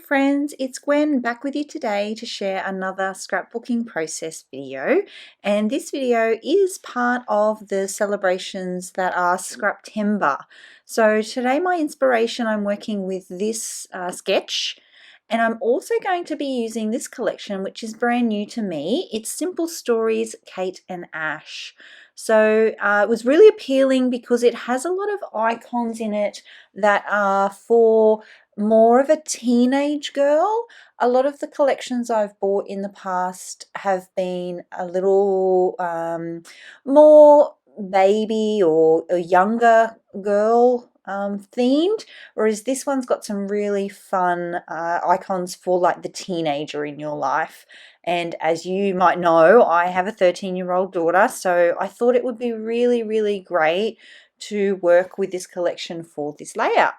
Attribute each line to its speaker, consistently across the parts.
Speaker 1: friends, it's Gwen back with you today to share another scrapbooking process video, and this video is part of the celebrations that are Scraptember. So today my inspiration, I'm working with this sketch, and I'm also going to be using this collection which is brand new to me. It's Simple Stories, Kate and Ash. So it was really appealing because it has a lot of icons in it that are for more of a teenage girl. A lot of the collections I've bought in the past have been a little more baby or a younger girl themed, whereas this one's got some really fun icons for like the teenager in your life. And as you might know, I have a 13-year-old daughter, so I thought it would be really great to work with this collection for this layout.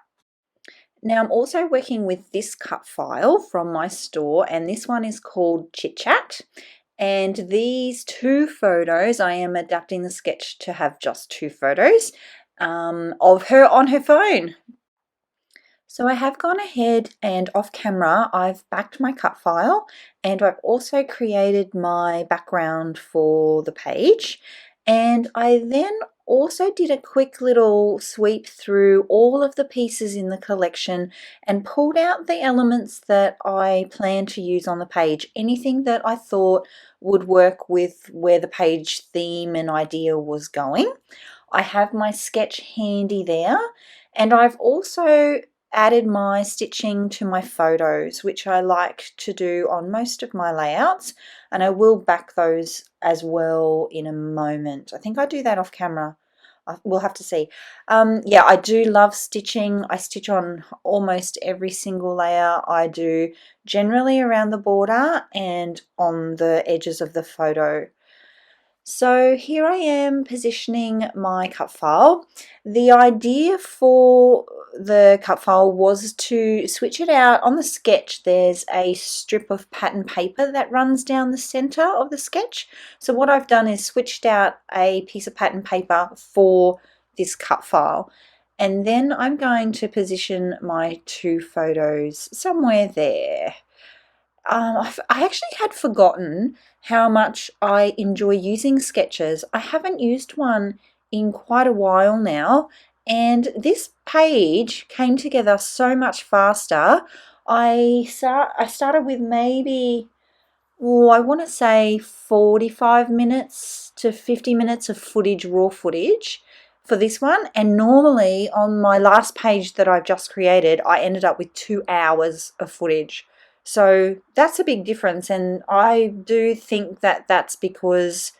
Speaker 1: Now I'm also working with this cut file from my store, and this one is called Chit Chat. And these two photos, I am adapting the sketch to have just two photos of her on her phone. So I have gone ahead and off camera, I've backed my cut file, and I've also created my background for the page. And I then also did a quick little sweep through all of the pieces in the collection and pulled out the elements that I plan to use on the page. Anything that I thought would work with where the page theme and idea was going. I have my sketch handy there, and I've also added my stitching to my photos, which I like to do on most of my layouts, and I will back those as well in a moment. I think I do that off camera. We'll have to see. Yeah, I do love stitching. I stitch on almost every single layer. I do generally around the border and on the edges of the photo. So here I am positioning my cut file. The idea for the cut file was to switch it out. On the sketch there's a strip of pattern paper that runs down the center of the sketch. So what I've done is switched out a piece of pattern paper for this cut file. And then I'm going to position my two photos somewhere there. I actually had forgotten how much I enjoy using sketches. I haven't used one in quite a while now, and this page came together so much faster. I started with maybe, I want to say 45 minutes to 50 minutes of footage, raw footage for this one, and normally on my last page that I've just created I ended up with 2 hours of footage. So that's a big difference, and I do think that that's because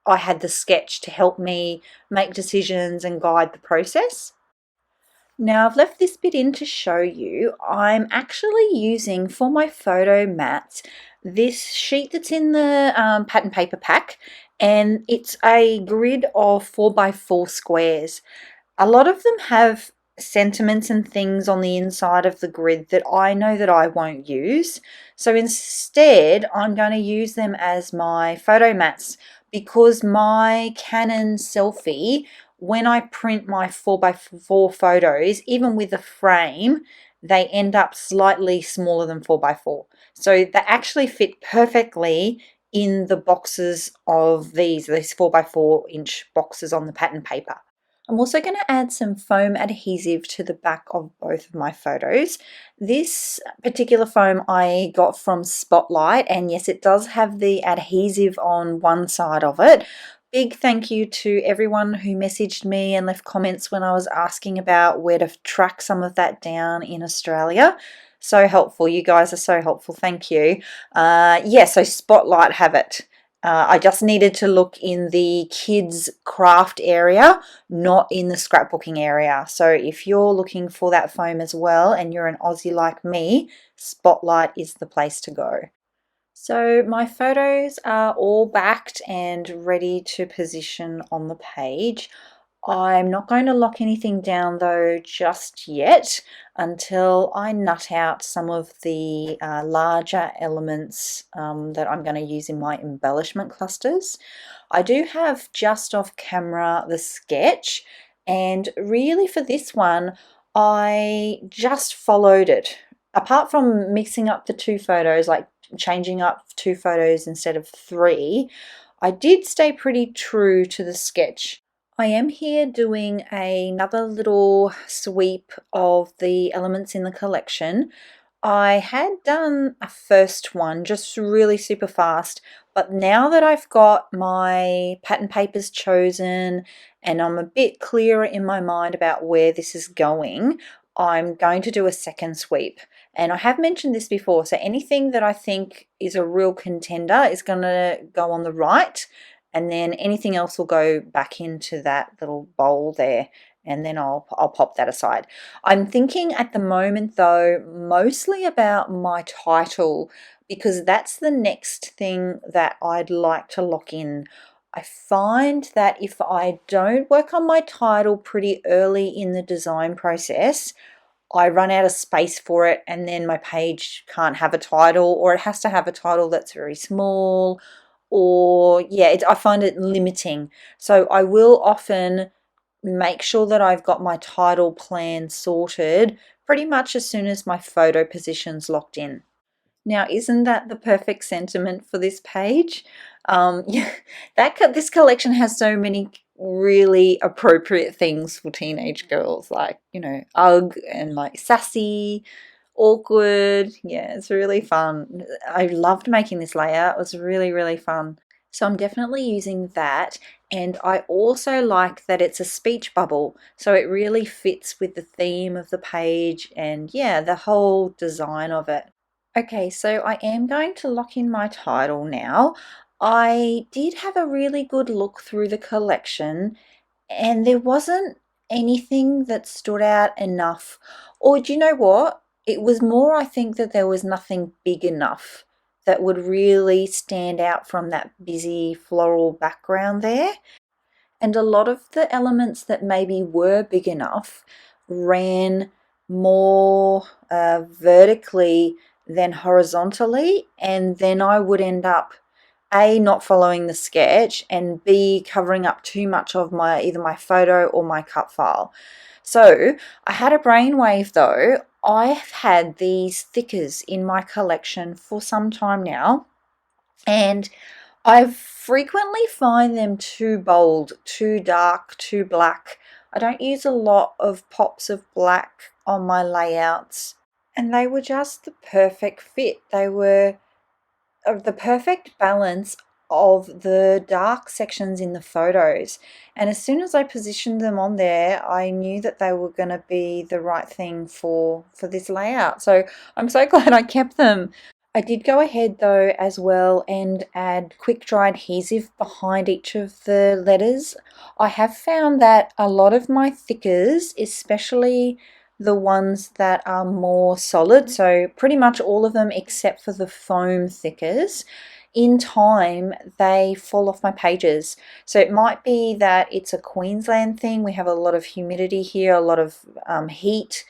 Speaker 1: I had the sketch to help me make decisions and guide the process. Now I've left this bit in to show you. I'm actually using for my photo mats this sheet that's in the pattern paper pack, and it's a grid of 4x4 squares. A lot of them have sentiments and things on the inside of the grid that I know that I won't use. So instead I'm going to use them as my photo mats, because my Canon selfie, when I print my 4x4 photos, even with a frame, they end up slightly smaller than 4x4. So they actually fit perfectly in the boxes of these 4x4 inch boxes on the pattern paper. I'm also going to add some foam adhesive to the back of both of my photos. This particular foam I got from Spotlight, and yes, it does have the adhesive on one side of it. Big thank you to everyone who messaged me and left comments when I was asking about where to track some of that down in Australia. So helpful. You guys are so helpful. Thank you. Yeah, so Spotlight have it. I just needed to look in the kids craft area, not in the scrapbooking area. So if you're looking for that foam as well and you're an Aussie like me, Spotlight is the place to go. So my photos are all backed and ready to position on the page. I'm not going to lock anything down though just yet until I nut out some of the larger elements that I'm going to use in my embellishment clusters. I do have just off camera the sketch, and really for this one I just followed it. apart from mixing up the two photos, like changing up two photos instead of three, I did stay pretty true to the sketch. I am here doing another little sweep of the elements in the collection. I had done a first one just really super fast, but now that I've got my pattern papers chosen and I'm a bit clearer in my mind about where this is going, I'm going to do a second sweep. And I have mentioned this before, so anything that I think is a real contender is going to go on the right, and then anything else will go back into that little bowl there, and then I'll pop that aside. I'm thinking at the moment though mostly about my title, because that's the next thing that I'd like to lock in. I find that if I don't work on my title pretty early in the design process, I run out of space for it, and then my page can't have a title, or it has to have a title that's very small, or yeah, I find it limiting. So I will often make sure that I've got my title plan sorted pretty much as soon as my photo position's locked in. Now, isn't that the perfect sentiment for this page? Yeah, this collection has so many really appropriate things for teenage girls, like, you know, ugh and like sassy, awkward. Yeah, it's really fun. I loved making this layout. It was really, really fun. So I'm definitely using that. And I also like that it's a speech bubble. So it really fits with the theme of the page and yeah, the whole design of it. Okay, so I am going to lock in my title now. I did have a really good look through the collection and there wasn't anything that stood out enough. Or do you know what? It was more, I think, that there was nothing big enough that would really stand out from that busy floral background there. And a lot of the elements that maybe were big enough ran more vertically than horizontally, and then I would end up A, not following the sketch, and B, covering up too much of my either my photo or my cut file. So I had a brainwave though. I've had these stickers in my collection for some time now, and I frequently find them too bold, too dark, too black. I don't use a lot of pops of black on my layouts, and they were just the perfect fit. They were of the perfect balance of the dark sections in the photos. And as soon as I positioned them on there, I knew that they were going to be the right thing for this layout. So I'm so glad I kept them. I did go ahead though as well and add quick dry adhesive behind each of the letters. I have found that a lot of my thickers, especially the ones that are more solid, so pretty much all of them except for the foam thickers, in time they fall off my pages. So it might be that it's a Queensland thing. We have a lot of humidity here, a lot of heat,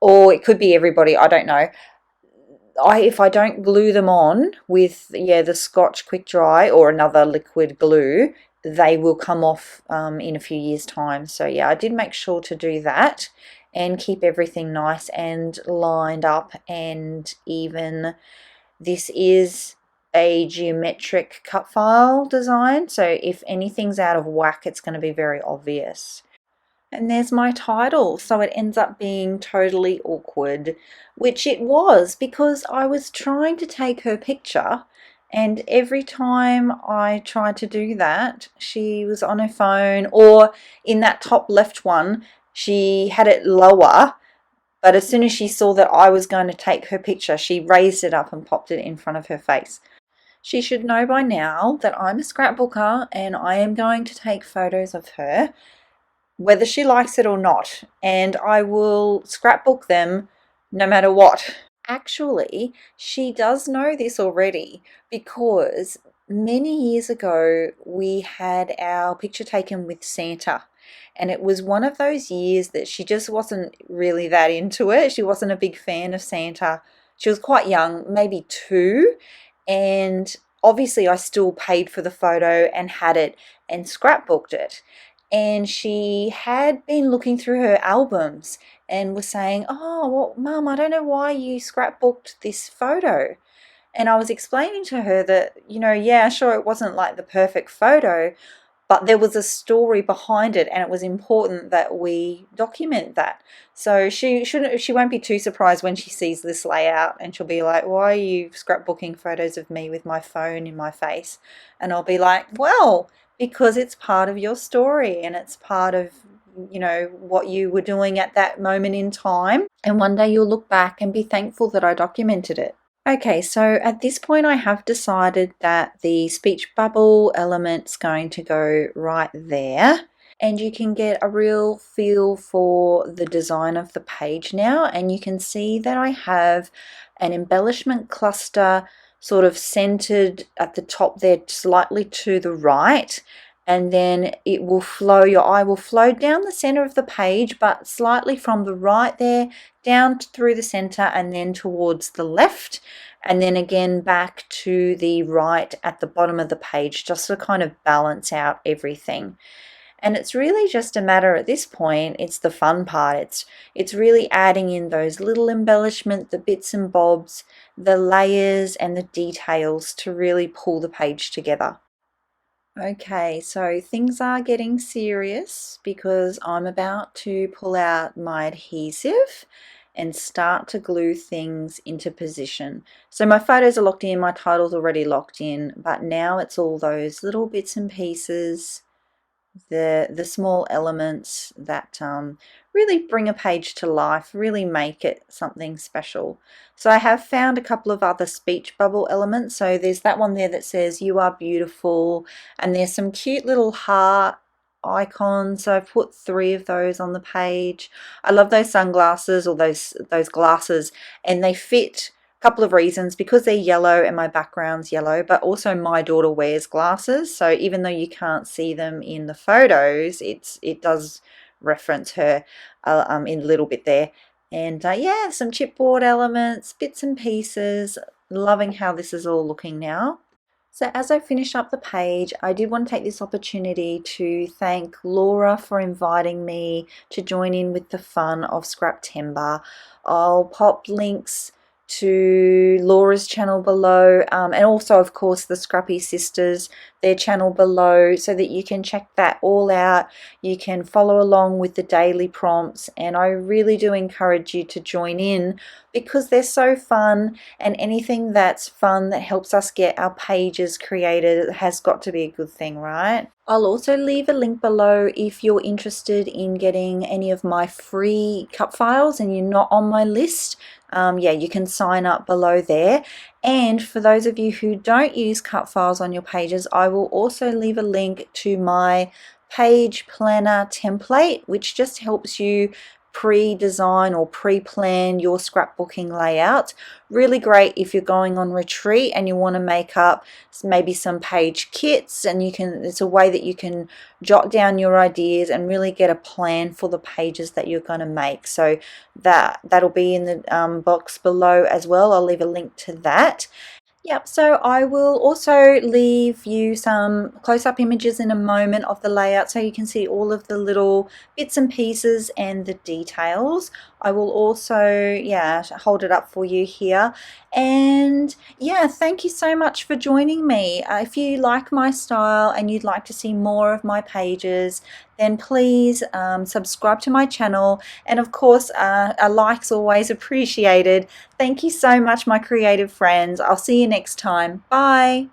Speaker 1: or it could be everybody, I don't know. If I don't glue them on with the Scotch quick dry or another liquid glue, they will come off in a few years time. So yeah, I did make sure to do that and keep everything nice and lined up and even. This is a geometric cut file design, so if anything's out of whack it's going to be very obvious. And there's my title, so it ends up being totally awkward, which it was because I was trying to take her picture, and every time I tried to do that, she was on her phone, or in that top left one, she had it lower, but as soon as she saw that I was going to take her picture, she raised it up and popped it in front of her face. She should know by now that I'm a scrapbooker and I am going to take photos of her, whether she likes it or not, and I will scrapbook them no matter what. Actually, she does know this already because many years ago we had our picture taken with Santa, and it was one of those years that she just wasn't really that into it. She wasn't a big fan of Santa. She was quite young, maybe 2, and obviously I still paid for the photo and had it and scrapbooked it. and she had been looking through her albums and was saying, "Oh, well, Mum, I don't know why you scrapbooked this photo." And I was explaining to her that, yeah, sure, it wasn't like the perfect photo, but there was a story behind it, and it was important that we document that. So she won't be too surprised when she sees this layout, and she'll be like, "Why are you scrapbooking photos of me with my phone in my face?" And I'll be like, "Well, because it's part of your story, and it's part of what you were doing at that moment in time, and one day you'll look back and be thankful that I documented it." Okay, so at this point I have decided that the speech bubble element's going to go right there, and you can get a real feel for the design of the page now, and you can see that I have an embellishment cluster sort of centered at the top there, slightly to the right, and then it will flow, your eye will flow down the center of the page, but slightly from the right there down through the center and then towards the left, and then again back to the right at the bottom of the page, just to kind of balance out everything. And it's really just a matter at this point, it's the fun part. It's really adding in those little embellishment, the bits and bobs, the layers and the details to really pull the page together. Okay, so things are getting serious because I'm about to pull out my adhesive and start to glue things into position. So my photos are locked in, my title's already locked in, but now it's all those little bits and pieces, the small elements that really bring a page to life, really make it something special. So I have found a couple of other speech bubble elements. So there's that one there that says "You are beautiful," and there's some cute little heart icons. So I've put 3 of those on the page. I love those sunglasses, or those glasses, and they fit couple of reasons, because they're yellow and my background's yellow, but also my daughter wears glasses, so even though you can't see them in the photos, it does reference her in a little bit there. And yeah, some chipboard elements, bits and pieces. Loving how this is all looking now. So as I finish up the page, I did want to take this opportunity to thank Laura for inviting me to join in with the fun of Scraptember. I'll pop links to Laura's channel below, and also of course the Scrappy Sisters, their channel below, so that you can check that all out. You can follow along with the daily prompts, and I really do encourage you to join in because they're so fun, and anything that's fun that helps us get our pages created has got to be a good thing, right? I'll also leave a link below if you're interested in getting any of my free cut files and you're not on my list. Yeah, you can sign up below there. And for those of you who don't use cut files on your pages, I will also leave a link to my page planner template, which just helps you pre-design or pre-plan your scrapbooking layout. Really great if you're going on retreat and you want to make up maybe some page kits, and it's a way that you can jot down your ideas and really get a plan for the pages that you're going to make. So that'll be in the box below as well. I'll leave a link to that. Yep, so I will also leave you some close-up images in a moment of the layout so you can see all of the little bits and pieces and the details. I will also, yeah, hold it up for you here. And yeah, thank you so much for joining me. If you like my style and you'd like to see more of my pages, then please subscribe to my channel. And of course, a like's always appreciated. Thank you so much, my creative friends. I'll see you next time. Bye.